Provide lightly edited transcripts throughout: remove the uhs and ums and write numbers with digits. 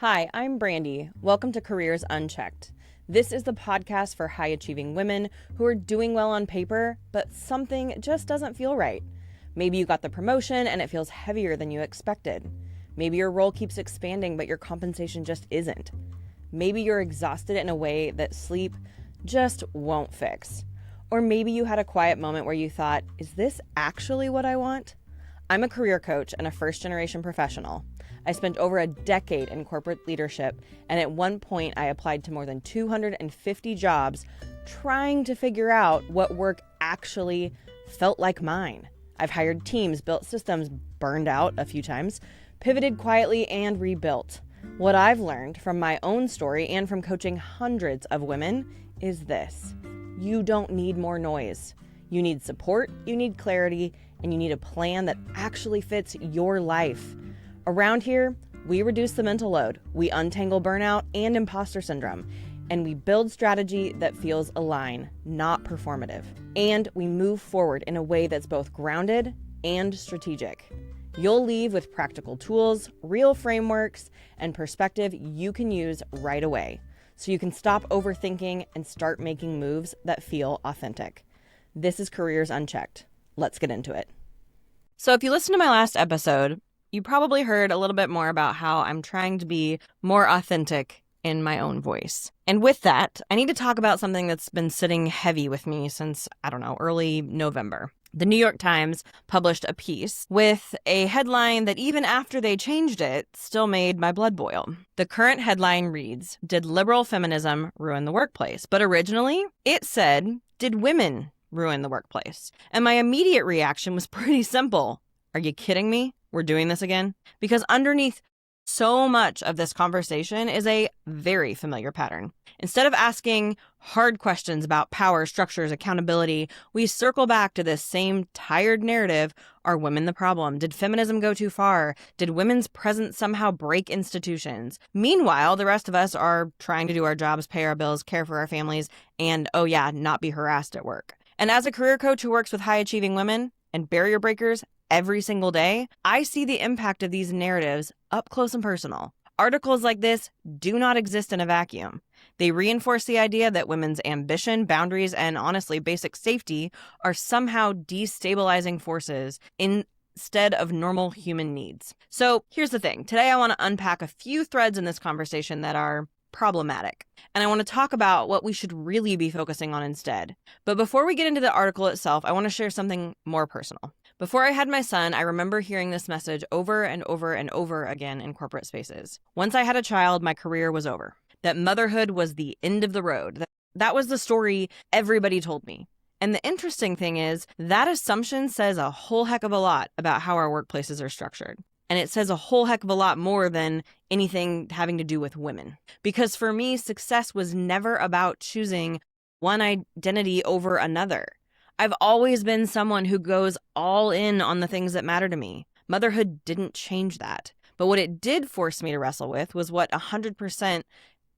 Hi, I'm Brandy. Welcome to Careers Unchecked. This is the podcast for high-achieving women who are doing well on paper, but something just doesn't feel right. Maybe you got the promotion and it feels heavier than you expected. Maybe your role keeps expanding, but your compensation just isn't. Maybe you're exhausted in a way that sleep just won't fix. Or maybe you had a quiet moment where you thought, is this actually what I want? I'm a career coach and a first-generation professional. I spent over a decade in corporate leadership, and at one point I applied to more than 250 jobs trying to figure out what work actually felt like mine. I've hired teams, built systems, burned out a few times, pivoted quietly, and rebuilt. What I've learned from my own story and from coaching hundreds of women is this: you don't need more noise. You need support, you need clarity, and you need a plan that actually fits your life. Around here, we reduce the mental load, we untangle burnout and imposter syndrome, and we build strategy that feels aligned, not performative. And we move forward in a way that's both grounded and strategic. You'll leave with practical tools, real frameworks, and perspective you can use right away, so you can stop overthinking and start making moves that feel authentic. This is Careers Unchecked. Let's get into it. So if you listened to my last episode, you probably heard a little bit more about how I'm trying to be more authentic in my own voice. And with that, I need to talk about something that's been sitting heavy with me since, early November. The New York Times published a piece with a headline that even after they changed it, still made my blood boil. The current headline reads, "Did liberal feminism ruin the workplace?" But originally, it said, "Did women ruin the workplace?" And my immediate reaction was pretty simple. Are you kidding me? We're doing this again? Because underneath so much of this conversation is a very familiar pattern. Instead of asking hard questions about power, structures, accountability, we circle back to this same tired narrative. Are women the problem? Did feminism go too far? Did women's presence somehow break institutions? Meanwhile, the rest of us are trying to do our jobs, pay our bills, care for our families, and, not be harassed at work. And as a career coach who works with high-achieving women and barrier breakers every single day, I see the impact of these narratives up close and personal. Articles like this do not exist in a vacuum. They reinforce the idea that women's ambition, boundaries, and honestly, basic safety are somehow destabilizing forces instead of normal human needs. So here's the thing. Today, I want to unpack a few threads in this conversation that are problematic. And I want to talk about what we should really be focusing on instead. But before we get into the article itself, I want to share something more personal. Before I had my son, I remember hearing this message over and over and over again in corporate spaces. Once I had a child, my career was over. That motherhood was the end of the road. That was the story everybody told me. And the interesting thing is, that assumption says a whole heck of a lot about how our workplaces are structured. And it says a whole heck of a lot more than anything having to do with women. Because for me, success was never about choosing one identity over another. I've always been someone who goes all in on the things that matter to me. Motherhood didn't change that. But what it did force me to wrestle with was what 100%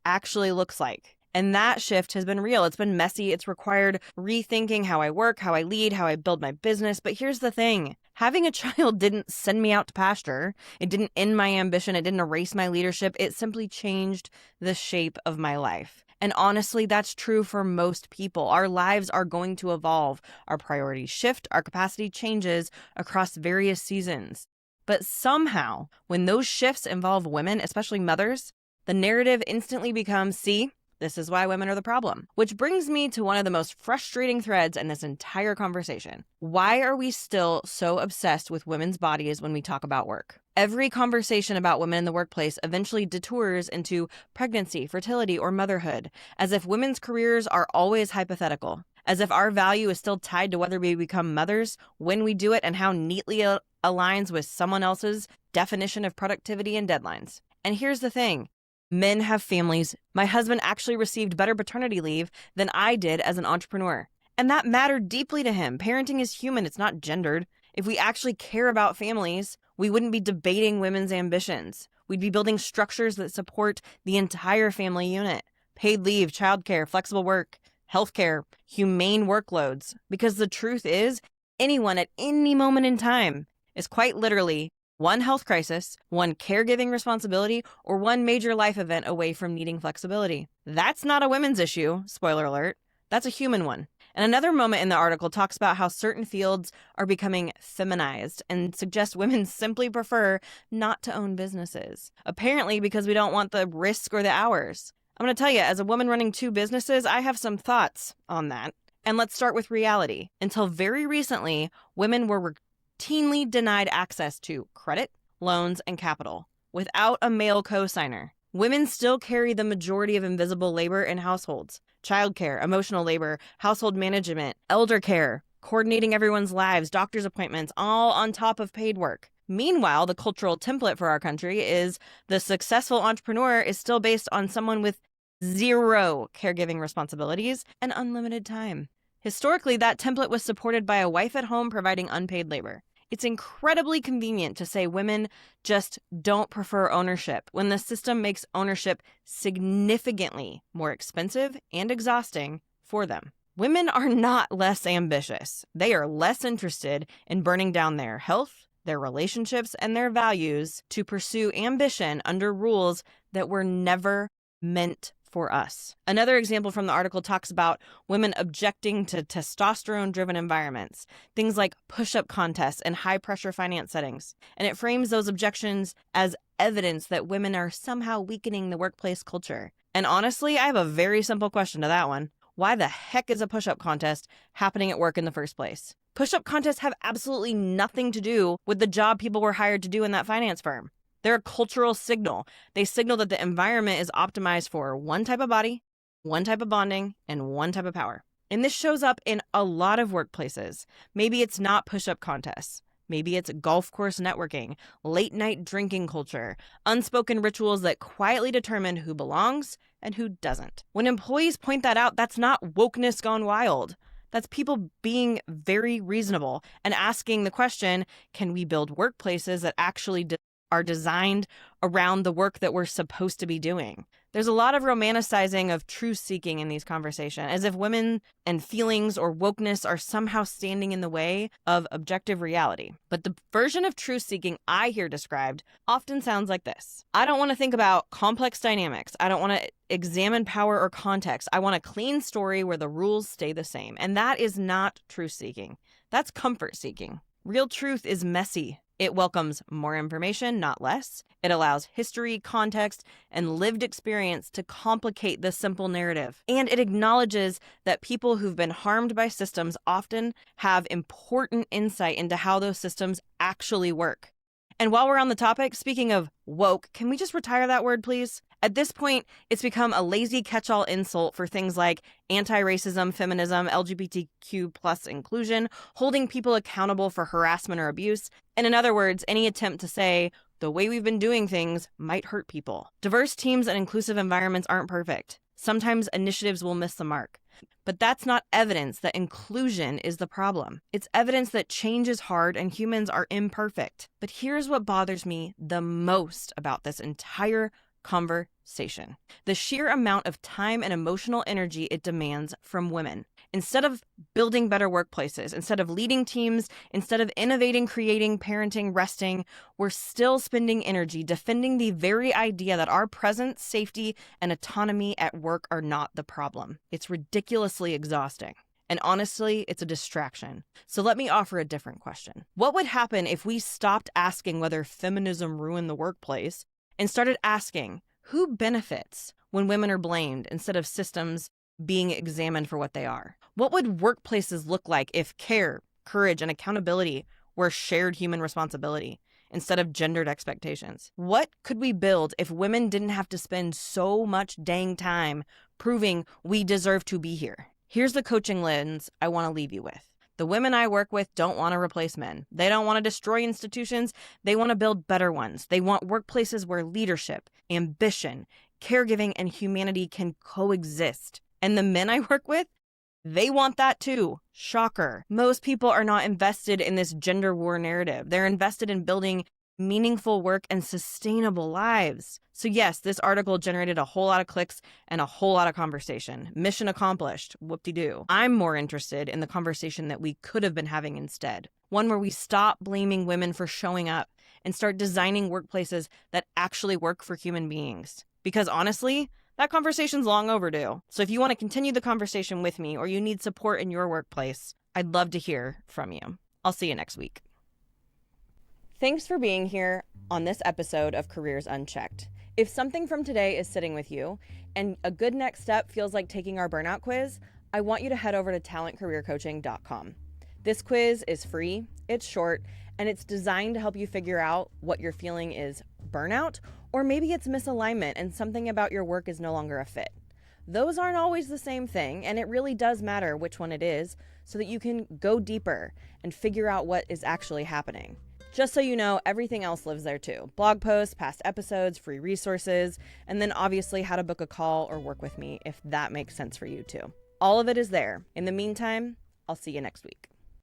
actually looks like. And that shift has been real. It's been messy. It's required rethinking how I work, how I lead, how I build my business. But here's the thing. Having a child didn't send me out to pasture. It didn't end my ambition. It didn't erase my leadership. It simply changed the shape of my life. And honestly, that's true for most people. Our lives are going to evolve. Our priorities shift. Our capacity changes across various seasons. But somehow, when those shifts involve women, especially mothers, the narrative instantly becomes, see, this is why women are the problem. Which brings me to one of the most frustrating threads in this entire conversation. Why are we still so obsessed with women's bodies when we talk about work? Every conversation about women in the workplace eventually detours into pregnancy, fertility, or motherhood, as if women's careers are always hypothetical, as if our value is still tied to whether we become mothers, when we do it, and how neatly it aligns with someone else's definition of productivity and deadlines. And here's the thing. Men have families. My husband actually received better paternity leave than I did as an entrepreneur. And that mattered deeply to him. Parenting is human. It's not gendered. If we actually care about families, we wouldn't be debating women's ambitions. We'd be building structures that support the entire family unit. Paid leave, childcare, flexible work, healthcare, humane workloads. Because the truth is, anyone at any moment in time is quite literally one health crisis, one caregiving responsibility, or one major life event away from needing flexibility. That's not a women's issue, spoiler alert. That's a human one. And another moment in the article talks about how certain fields are becoming feminized and suggests women simply prefer not to own businesses. Apparently because we don't want the risk or the hours. I'm going to tell you, as a woman running 2 businesses, I have some thoughts on that. And let's start with reality. Until very recently, women were routinely denied access to credit, loans, and capital without a male co-signer. Women still carry the majority of invisible labor in households. Childcare, emotional labor, household management, elder care, coordinating everyone's lives, doctor's appointments, all on top of paid work. Meanwhile, the cultural template for our country is the successful entrepreneur is still based on someone with 0 caregiving responsibilities and unlimited time. Historically, that template was supported by a wife at home providing unpaid labor. It's incredibly convenient to say women just don't prefer ownership when the system makes ownership significantly more expensive and exhausting for them. Women are not less ambitious. They are less interested in burning down their health, their relationships, and their values to pursue ambition under rules that were never meant for us. Another example from the article talks about women objecting to testosterone-driven environments, things like push-up contests and high-pressure finance settings. And it frames those objections as evidence that women are somehow weakening the workplace culture. And honestly, I have a very simple question to that one. Why the heck is a push-up contest happening at work in the first place? Push-up contests have absolutely nothing to do with the job people were hired to do in that finance firm. They're a cultural signal. They signal that the environment is optimized for one type of body, one type of bonding, and one type of power. And this shows up in a lot of workplaces. Maybe it's not push-up contests. Maybe it's golf course networking, late night drinking culture, unspoken rituals that quietly determine who belongs and who doesn't. When employees point that out, that's not wokeness gone wild. That's people being very reasonable and asking the question, can we build workplaces that actually are designed around the work that we're supposed to be doing? There's a lot of romanticizing of truth-seeking in these conversations, as if women and feelings or wokeness are somehow standing in the way of objective reality. But the version of truth-seeking I hear described often sounds like this. I don't want to think about complex dynamics. I don't want to examine power or context. I want a clean story where the rules stay the same. And that is not truth-seeking. That's comfort-seeking. Real truth is messy. It welcomes more information, not less. It allows history, context, and lived experience to complicate the simple narrative. And it acknowledges that people who've been harmed by systems often have important insight into how those systems actually work. And while we're on the topic, speaking of woke, can we just retire that word, please? At this point, it's become a lazy catch-all insult for things like anti-racism, feminism, LGBTQ plus inclusion, holding people accountable for harassment or abuse, and in other words, any attempt to say, the way we've been doing things might hurt people. Diverse teams and inclusive environments aren't perfect. Sometimes initiatives will miss the mark. But that's not evidence that inclusion is the problem. It's evidence that change is hard and humans are imperfect. But here's what bothers me the most about this entire conversation: the sheer amount of time and emotional energy it demands from women. Instead of building better workplaces, instead of leading teams, instead of innovating, creating, parenting, resting, we're still spending energy defending the very idea that our presence, safety, and autonomy at work are not the problem. It's ridiculously exhausting. And honestly, it's a distraction. So let me offer a different question. What would happen if we stopped asking whether feminism ruined the workplace and started asking who benefits when women are blamed instead of systems being examined for what they are? What would workplaces look like if care, courage, and accountability were shared human responsibility instead of gendered expectations? What could we build if women didn't have to spend so much dang time proving we deserve to be here? Here's the coaching lens I want to leave you with. The women I work with don't want to replace men. They don't want to destroy institutions. They want to build better ones. They want workplaces where leadership, ambition, caregiving, and humanity can coexist. And the men I work with, they want that too. Shocker. Most people are not invested in this gender war narrative. They're invested in building meaningful work and sustainable lives. So yes, this article generated a whole lot of clicks and a whole lot of conversation. Mission accomplished. Whoop-de-doo. I'm more interested in the conversation that we could have been having instead. One where we stop blaming women for showing up and start designing workplaces that actually work for human beings. Because honestly, that conversation's long overdue. So if you want to continue the conversation with me or you need support in your workplace, I'd love to hear from you. I'll see you next week. Thanks for being here on this episode of Careers Unchecked. If something from today is sitting with you and a good next step feels like taking our burnout quiz, I want you to head over to talentcareercoaching.com. This quiz is free, it's short, and it's designed to help you figure out what you're feeling is burnout, or maybe it's misalignment and something about your work is no longer a fit. Those aren't always the same thing, and it really does matter which one it is so that you can go deeper and figure out what is actually happening. Just so you know, everything else lives there too. Blog posts, past episodes, free resources, and then obviously how to book a call or work with me if that makes sense for you too. All of it is there. In the meantime, I'll see you next week.